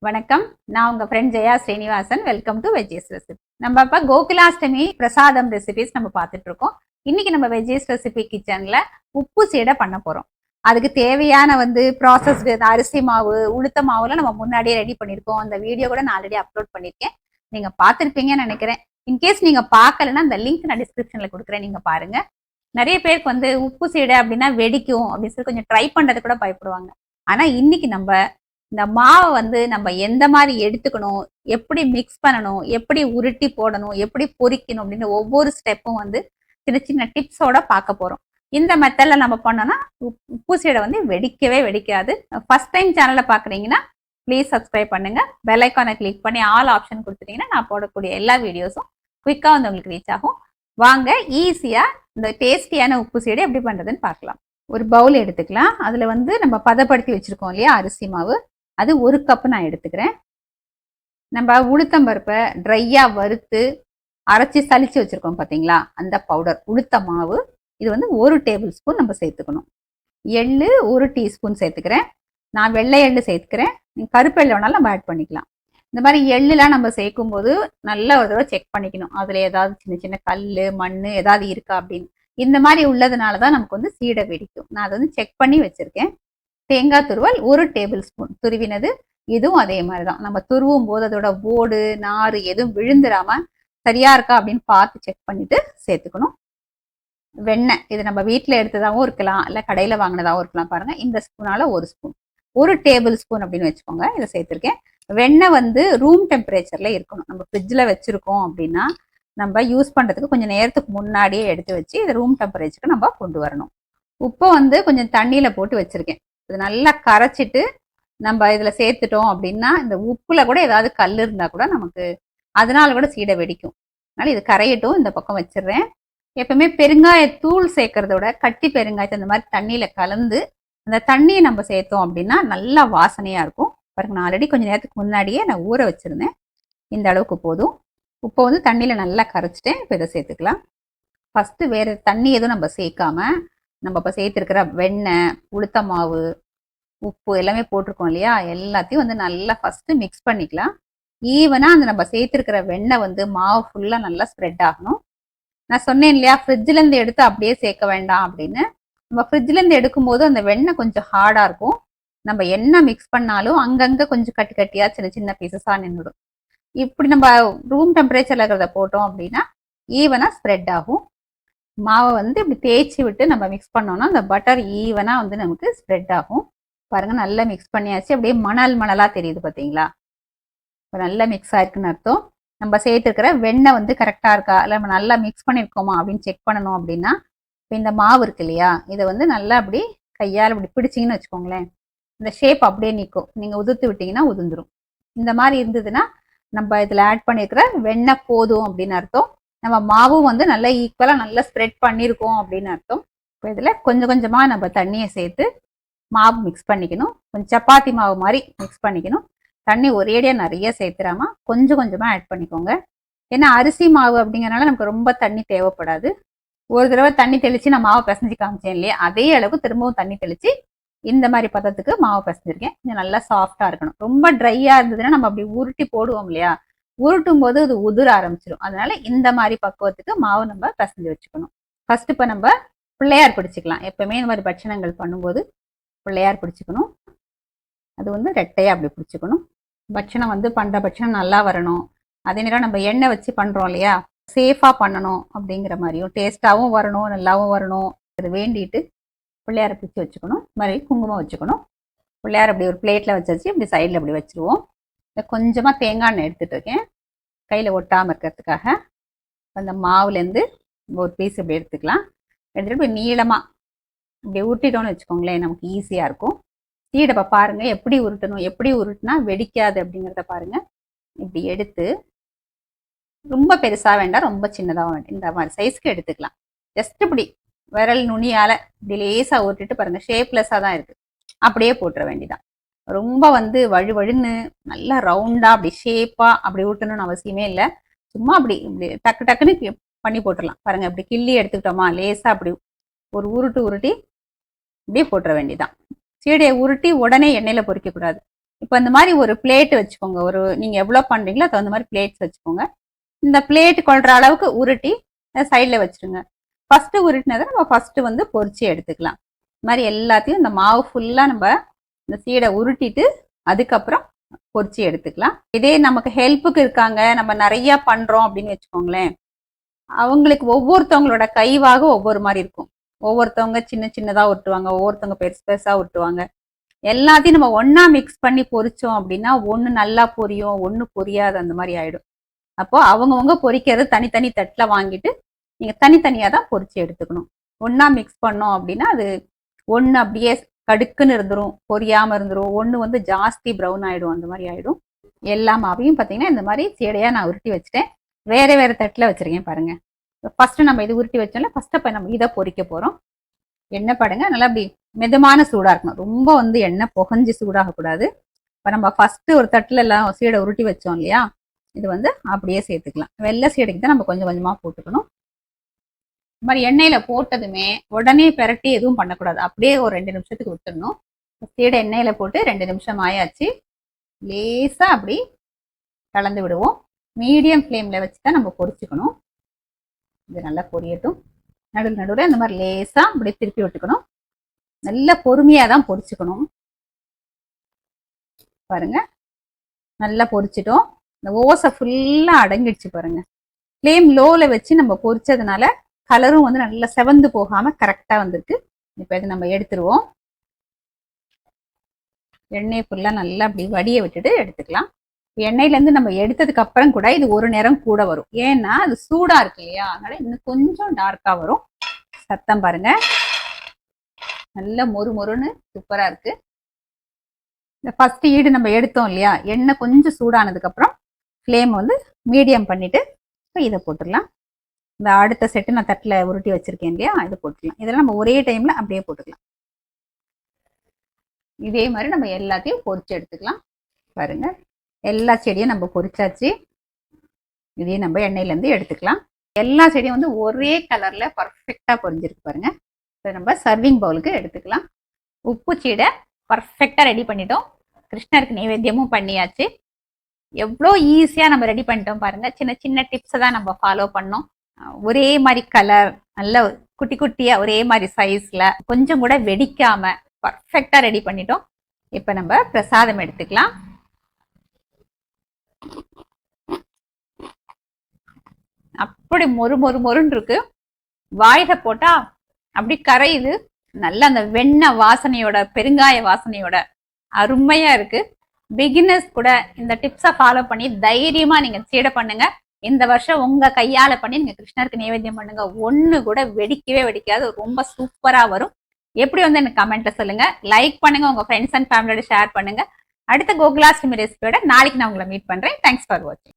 வணக்கம். நான் உங்க friend Jaya Srinivasan. Welcome to veggies recipe. நம்ம இப்ப கோகுலாஷ்டமி பிரசாதம் ரெசிபிஸ் நம்ம பார்த்துட்டு இருக்கோம். இன்னைக்கு நம்ம வெஜ்ஜீஸ் ரெசிபி கிச்சன்ல உப்பு சீடை பண்ண போறோம். அதுக்கு தேவையான ப்ராசஸ்டு அரிசி மாவு, உளுத்த மாவுலாம் நம்ம முன்னாடியே ரெடி பண்ணியிருக்கோம். அந்த வீடியோ கூட நான் ஆல்ரெடி அப்லோட் பண்ணியிருக்கேன். நீங்க பார்த்துருப்பீங்கன்னு நினைக்கிறேன். இன்கேஸ் நீங்க பார்க்கலன்னா அந்த லிங்க் நான் டிஸ்கிரிப்ஷன்ல கொடுக்குறேன், நீங்க பாருங்க. நிறைய பேருக்கு உப்பு சீடை அப்படின்னா வெடிக்கும் அப்படின்னு சொல்லி கொஞ்சம் ட்ரை பண்றது கூட பயப்படுவாங்க. ஆனா இன்னைக்கு நம்ம இந்த மாவை நம்ம எந்த மாதிரி எடுத்துக்கணும், எப்படி மிக்ஸ் பண்ணணும், எப்படி உருட்டி போடணும், எப்படி பொரிக்கணும் அப்படின்னு ஒவ்வொரு ஸ்டெப்பும் சின்ன சின்ன டிப்ஸோட பார்க்க போறோம். இந்த மெத்தட்ல நம்ம பண்ணோம்னா உப்பு சீடை வெடிக்கவே வெடிக்காது. ஃபர்ஸ்ட் டைம் சேனலை பாக்குறீங்கன்னா ப்ளீஸ் சப்ஸ்கிரைப் பண்ணுங்க. பெல் ஐக்கானை கிளிக் பண்ணி ஆல் ஆப்ஷன் கொடுத்துட்டீங்கன்னா நான் போடக்கூடிய எல்லா வீடியோஸும் குயிக்கா உங்களுக்கு ரீச் ஆகும். வாங்க ஈஸியா இந்த டேஸ்டியான உப்பு சீடை எப்படி பண்றதுன்னு பார்க்கலாம். ஒரு பவுல் எடுத்துக்கலாம். அதுல நம்ம பதப்படுத்தி வச்சிருக்கோம் இல்லையா அரிசி மாவு, அது 1 கப் நான் எடுத்துக்கிறேன். நம்ம உளுத்தம் பருப்பை ட்ரையா வறுத்து அரைச்சி சலிச்சு வச்சிருக்கோம் பார்த்தீங்களா, அந்த பவுடர் உளுத்த மாவு இது 1 டேபிள் ஸ்பூன் நம்ம சேர்த்துக்கணும். எள்ளு 1 டீஸ்பூன் சேர்த்துக்கிறேன். நான் வெள்ளை எள்ளு சேர்த்துக்கிறேன். நீங்கள் கருப்பு எள்ளு வேணாலும் நம்ம ஆட் பண்ணிக்கலாம். இந்த மாதிரி எள்ளுலாம் நம்ம சேர்க்கும் போது நல்ல ஒரு தடவை செக் பண்ணிக்கணும், அதில் ஏதாவது சின்ன சின்ன கல் மண் ஏதாவது இருக்கா அப்படின்னு. இந்த மாதிரி உள்ளதுனால தான் நமக்கு சீடை வெடிக்கும். நான் அதை செக் பண்ணி வச்சிருக்கேன். தேங்காய் துருவல் 1 டேபிள் ஸ்பூன் துருவினது, இதுவும் அதே மாதிரி தான். நம்ம துருவும் போது அதோட ஓடு நாறு எதுவும் விழுந்துடாம சரியா இருக்கா அப்படின்னு பார்த்து செக் பண்ணிட்டு சேர்த்துக்கணும். வெண்ணெய், இது நம்ம வீட்டில் எடுத்ததாகவும் இருக்கலாம், இல்லை கடையில் வாங்கினதாகவும் இருக்கலாம். பாருங்க, இந்த ஸ்பூனால 1 ஸ்பூன், 1 டேபிள் ஸ்பூன் அப்படின்னு வச்சுக்கோங்க. இதை சேர்த்துருக்கேன். வெண்ணெய் ரூம் டெம்பரேச்சர்ல இருக்கணும். நம்ம ஃப்ரிட்ஜில் வச்சிருக்கோம் அப்படின்னா நம்ம யூஸ் பண்றதுக்கு கொஞ்சம் நேரத்துக்கு முன்னாடியே எடுத்து வச்சு இதை ரூம் டெம்பரேச்சருக்கு நம்ம கொண்டு வரணும். உப்பை கொஞ்சம் தண்ணியில போட்டு வச்சிருக்கேன். இது நல்லா கரைச்சிட்டு நம்ம இதுல சேர்த்துட்டோம் அப்படின்னா இந்த உப்புல கூட ஏதாவது கல் இருந்தா கூட நமக்கு அதனால கூட சீடை வெடிக்கும். அதனால இது கரையட்டும், இந்த பக்கம் வச்சிடுறேன். எப்பவுமே பெருங்காயத்தூள் சேர்க்கறதோட கட்டி பெருங்காயத்தை இந்த மாதிரி தண்ணியில கலந்து அந்த தண்ணியை நம்ம சேர்த்தோம் அப்படின்னா நல்லா வாசனையா இருக்கும். பாருங்க, நான் ஆல்ரெடி கொஞ்சம் நேரத்துக்கு முன்னாடியே நான் ஊற வச்சிருந்தேன். இந்த அளவுக்கு போதும். உப்பை தண்ணியில நல்லா கரைச்சிட்டேன். இப்போ இதை சேர்த்துக்கலாம். ஃபர்ஸ்ட் வேற தண்ணி எதுவும் நம்ம சேர்க்காம நம்ம இப்போ சேர்த்துருக்கிற வெண்ணெய், உளுத்த மாவு, உப்பு எல்லாமே போட்டிருக்கோம் இல்லையா, எல்லாத்தையும் நல்லா ஃபர்ஸ்ட் மிக்ஸ் பண்ணிக்கலாம். ஈவனா நம்ம சேர்த்துருக்கிற வெண்ணெய் மாவு ஃபுல்லாக நல்லா ஸ்ப்ரெட் ஆகணும். நான் சொன்னேன் இல்லையா, ஃப்ரிட்ஜ்ல இருந்து எடுத்து அப்படியே சேர்க்க வேண்டாம் அப்படின்னு. நம்ம ஃப்ரிட்ஜ்ல இருந்து எடுக்கும்போது அந்த வெண்ணெய் கொஞ்சம் ஹார்டா இருக்கும். நம்ம என்ன மிக்ஸ் பண்ணாலும் அங்கங்க கொஞ்சம் கட்டி கட்டியா சின்ன சின்ன பீசஸா நின்றுடும். இப்படி நம்ம ரூம் டெம்பரேச்சர்ல இருக்கிறத போட்டோம் அப்படின்னா ஈவனா ஸ்ப்ரெட் ஆகும். மாவை இப்படி தேய்ச்சி விட்டு நம்ம மிக்ஸ் பண்ணோம்னா அந்த பட்டர் ஈவனா நமக்கு ஸ்ப்ரெட் ஆகும். பாருங்க, நல்லா மிக்ஸ் பண்ணியாச்சு. அப்படியே மணல் மணலா தெரியுது பார்த்தீங்களா. இப்போ நல்லா மிக்ஸ் ஆயிருக்குன்னு அர்த்தம். நம்ம சேர்த்துருக்கிற வெண்ணெய் கரெக்டா இருக்கா, இல்லை நம்ம நல்லா மிக்ஸ் பண்ணியிருக்கோமா அப்படின்னு செக் பண்ணணும். அப்படின்னா இப்போ இந்த மாவு இருக்கு இல்லையா, இதை நல்லா அப்படி கையால் இப்படி பிடிச்சிங்கன்னு வச்சுக்கோங்களேன், இந்த ஷேப் அப்படியே நிற்கும். நீங்கள் உதிர்த்து விட்டீங்கன்னா உதிர்ந்துடும். இந்த மாதிரி இருந்ததுன்னா நம்ம இதில் ஆட் பண்ணியிருக்கிற வெண்ணெய் போதும் அப்படின்னு அர்த்தம். நம்ம மாவும் நல்லா ஈக்குவலாக நல்லா ஸ்ப்ரெட் பண்ணியிருக்கோம் அப்படின்னு அர்த்தம். இப்போ இதில் கொஞ்சம் கொஞ்சமாக நம்ம தண்ணியை சேர்த்து மாவு மிக்ஸ் பண்ணிக்கணும். கொஞ்சம் சப்பாத்தி மாவு மாதிரி மிக்ஸ் பண்ணிக்கணும். தண்ணி ஒரேடியாக நிறைய சேர்த்துறாம கொஞ்சம் கொஞ்சமாக ஆட் பண்ணிக்கோங்க. ஏன்னா அரிசி மாவு அப்படிங்கிறனால நமக்கு ரொம்ப தண்ணி தேவைப்படாது. ஒரு தடவை தண்ணி தெளித்து நான் மாவை பிசைஞ்சு காமிச்சேன் இல்லையா, அதே அளவுக்கு திரும்பவும் தண்ணி தெளித்து இந்த மாதிரி பதத்துக்கு மாவு பிசைஞ்சிருக்கேன். கொஞ்சம் நல்லா சாஃப்டாக இருக்கணும். ரொம்ப ட்ரையாக இருந்ததுன்னா நம்ம அப்படி உருட்டி போடுவோம் இல்லையா, உருட்டும் போது அது உதிர ஆரம்பிச்சிடும். அதனால இந்த மாதிரி பக்குவத்துக்கு மாவு நம்ம பிசைஞ்சு வச்சுக்கணும். ஃபர்ஸ்ட் இப்போ நம்ம பிள்ளையார் பிடிச்சிக்கலாம். எப்பவுமே இந்த மாதிரி பட்சணங்கள் பண்ணும்போது பிள்ளையார் பிடிச்சிக்கணும். அது ரெட்டையா அப்படி பிடிச்சிக்கணும். பட்சணம் பண்ற பட்சணம் நல்லா வரணும். அதே நேரம் நம்ம எண்ணெய் வச்சு பண்றோம் இல்லையா, சேஃபா பண்ணணும் அப்படிங்கிற மாதிரியும் டேஸ்டாவும் வரணும், நல்லாவும் வரணும். அது வேண்டிட்டு பிள்ளையாரை பிடிச்சி வச்சுக்கணும். மாதிரி குங்குமம் வச்சுக்கணும். பிள்ளையார் அப்படி ஒரு பிளேட்ல வச்சு இப்படி சைடில் அப்படி வச்சிருவோம். கொஞ்சமா தேங்காய் எண்ணெய் எடுத்துட்டு இருக்கேன் கையில ஒட்டாம இருக்கிறதுக்காக. அந்த மாவுலேருந்து ஒரு பீஸ் இப்படி எடுத்துக்கலாம். எடுத்துட்டு இப்படி நீளமா இப்படி உருட்டிட்டோம்னு வச்சுக்கோங்களேன், நமக்கு ஈஸியா இருக்கும். சீடை பாருங்க எப்படி உருட்டணும், எப்படி உருட்டுனா வெடிக்காது அப்படிங்கிறத பாருங்க. இப்படி எடுத்து ரொம்ப பெருசா வேண்டாம், ரொம்ப சின்னதாக வேண்டாம், இந்த மாதிரி சைஸ்க்கு எடுத்துக்கலாம். ஜஸ்ட் இப்படி விரல் நுனியால இப்படி லேசா உருட்டிட்டு பாருங்க, ஷேப்லெஸ்ஸா தான் இருக்கு, அப்படியே போட்டுற வேண்டிதான். ரொம்ப வழுவழுன்னு நல்லா ரவுண்டா அப்படி ஷேப்பா அப்படி ஊட்டணும்னு அவசியமே இல்லை. சும்மா அப்படி இப்படி டக்கு டக்குன்னு பண்ணி போட்டுடலாம். பாருங்க, இப்படி கிள்ளி எடுத்துக்கிட்டோமா லேசா அப்படி ஒரு உருட்டு உருட்டி இப்படியே போட்டுற வேண்டிதான். சீடையை உருட்டி உடனே எண்ணெயில பொரிக்க கூடாது. இப்போ இந்த மாதிரி ஒரு பிளேட் வச்சுக்கோங்க. நீங்க எவ்வளவு பண்றீங்களோ அது அந்த மாதிரி பிளேட்ஸ் வச்சுக்கோங்க. இந்த பிளேட் கொள்ற அளவுக்கு உருட்டி சைட்ல வச்சிருங்க. ஃபர்ஸ்ட் உருட்டினதை நம்ம ஃபர்ஸ்ட் வந்து பொரிச்சு எடுத்துக்கலாம். இந்த மாதிரி எல்லாத்தையும் இந்த மாவு ஃபுல்லா நம்ம இந்த சீடை உருட்டிட்டு அதுக்கப்புறம் பொரிச்சு எடுத்துக்கலாம். இதே நமக்கு ஹெல்ப்புக்கு இருக்காங்க, நம்ம நிறைய பண்றோம் அப்படின்னு வச்சுக்கோங்களேன், அவங்களுக்கு ஒவ்வொருத்தவங்களோட கைவாக ஒவ்வொரு மாதிரி இருக்கும். ஒவ்வொருத்தவங்க சின்ன சின்னதா ஒட்டுவாங்க, ஒவ்வொருத்தவங்க பெருசு பெருசா ஒட்டுவாங்க. எல்லாத்தையும் நம்ம ஒன்னா மிக்ஸ் பண்ணி பொரிச்சோம் அப்படின்னா ஒண்ணு நல்லா பொரியும், ஒண்ணு பொரியாது, அந்த மாதிரி ஆயிடும். அப்போ அவங்கவுங்க பொரிக்கிறது தனித்தனி தட்டுல வாங்கிட்டு நீங்க தனித்தனியா தான் பொரிச்சு எடுத்துக்கணும். ஒன்னா மிக்ஸ் பண்ணோம் அப்படின்னா அது ஒண்ணு அப்படியே கடுக்குன்னு இருந்துரும், பொரியாம இருந்துரும், ஒண்ணு வந்து ஜாஸ்தி ப்ரௌன் ஆயிடும், அந்த மாதிரி ஆயிடும். எல்லா மாவையும் பாத்தீங்கன்னா இந்த மாதிரி சேடையா நான் உருட்டி வச்சுட்டேன். வேற வேற தட்டுல வச்சிருக்கேன் பாருங்க. ஃபர்ஸ்ட் நம்ம இது உருட்டி வச்சோம்ல, ஃபர்ஸ்ட் இப்ப நம்ம இதை பொரிக்க போறோம். எண்ணெய் பாருங்க நல்லா அப்படி மிதமான சூடா இருக்கணும், ரொம்ப வந்து எண்ணெய் புகஞ்சு சூடாக கூடாது. இப்ப நம்ம ஃபர்ஸ்ட் ஒரு தட்டுல எல்லாம் சீடை உருட்டி வச்சோம் இல்லையா, இது வந்து அப்படியே சேர்த்துக்கலாம். வெள்ளை சீடைக்கு தான் நம்ம கொஞ்சம் கொஞ்சமா போட்டுக்கணும். இந்த மாதிரி எண்ணெயில போட்டதுமே உடனே பெரட்டி எதுவும் பண்ணக்கூடாது, அப்படியே ஒரு 2 நிமிஷத்துக்கு விட்டுடணும். சீடை எண்ணெயில போட்டு 2 நிமிஷம் ஆயாச்சு. லேசா அப்படி கலந்து விடுவோம். மீடியம் ஃப்ளேம்ல வச்சு தான் நம்ம பொரிச்சுக்கணும். இது நல்லா பொரியட்டும். நடுவில் இந்த மாதிரி லேசா அப்படி திருப்பி விட்டுக்கணும். நல்ல பொறுமையா தான் பொரிச்சுக்கணும். பாருங்க நல்லா பொரிச்சிட்டோம். இந்த ஓசை ஃபுல்லா அடங்கிடுச்சு பாருங்க. ஃப்ளேம் லோல வச்சு நம்ம பொரிச்சதுனால கலரும் வந்து நல்லா செவந்து போகாம கரெக்டா வந்திருக்கு. இப்ப இதை நம்ம எடுத்துருவோம். எண்ணெய் ஃபுல்லா நல்லா அப்படி வடிய விட்டுட்டு எடுத்துக்கலாம். எண்ணெயில இருந்து நம்ம எடுத்ததுக்கு அப்புறம் கூட இது ஒரு நேரம் கூட வரும், ஏன்னா அது சூடா இருக்கு இல்லையா, அதனால இன்னும் கொஞ்சம் டார்க்கா வரும். சத்தம் பாருங்க, நல்ல மொறு மொறுன்னு சூப்பரா இருக்கு. இந்த ஃபர்ஸ்ட் ஈடு நம்ம எடுத்தோம் இல்லையா, எண்ணெய் கொஞ்சம் சூடானதுக்கு அப்புறம் ஃப்ளேம் வந்து மீடியம் பண்ணிட்டு இதை போட்டுடலாம். இந்த அடுத்த செட்டு நான் தட்டுல உருட்டி வச்சிருக்கேன் இல்லையா, இதை போட்டுக்கலாம். இதெல்லாம் நம்ம ஒரே டைம்ல அப்படியே போட்டுக்கலாம். இதே மாதிரி நம்ம எல்லாத்தையும் பொரிச்சு எடுத்துக்கலாம். பாருங்க எல்லா செடியும் நம்ம பொரிச்சாச்சு. இதே நம்ம எண்ணெயில இருந்து எடுத்துக்கலாம். எல்லா செடியும் வந்து ஒரே கலர்ல பர்ஃபெக்டா பொரிஞ்சிருக்கு பாருங்க. இதை நம்ம சர்விங் பவுலுக்கு எடுத்துக்கலாம். உப்பு சீடை பர்ஃபெக்டா ரெடி பண்ணிட்டோம். கிருஷ்ணருக்கு நைவேத்தியமும் பண்ணியாச்சு. எவ்வளோ ஈஸியா நம்ம ரெடி பண்ணிட்டோம் பாருங்க. சின்ன சின்ன டிப்ஸை தான் நம்ம ஃபாலோ பண்ணோம். ஒரே மாதிரி கலர், நல்ல குட்டி குட்டியா ஒரே மாதிரி சைஸ்ல, கொஞ்சம் கூட வெடிக்காம பர்ஃபெக்டா ரெடி பண்ணிட்டோம். இப்ப நம்ம பிரசாதம் எடுத்துக்கலாம். அப்படி மொறு மொறு மொறுன்னு இருக்கு. வாயில போட்டா அப்படி கரையுது. நல்ல அந்த வெண்ணெய் வாசனையோட, பெருங்காய வாசனையோட அருமையா இருக்கு. பிகினர்ஸ் கூட இந்த டிப்ஸை ஃபாலோ பண்ணி தைரியமா நீங்க சீடை பண்ணுங்க. இந்த வருஷம் உங்க கையால பண்ணி நீங்க கிருஷ்ணருக்கு நைவேத்தியம் பண்ணுங்க. ஒண்ணு கூட வெடிக்கவே வெடிக்காது, ரொம்ப சூப்பரா வரும். எப்படி வந்து எனக்கு கமெண்ட்ல சொல்லுங்க, லைக் பண்ணுங்க, உங்க ஃப்ரெண்ட்ஸ் அண்ட் ஃபேமிலியோட ஷேர் பண்ணுங்க. அடுத்த கோகுலாஷ்டமி ரெசிபியோட நாளைக்கு நான் உங்களை மீட் பண்றேன். தேங்க்ஸ் ஃபார் வாட்சிங்.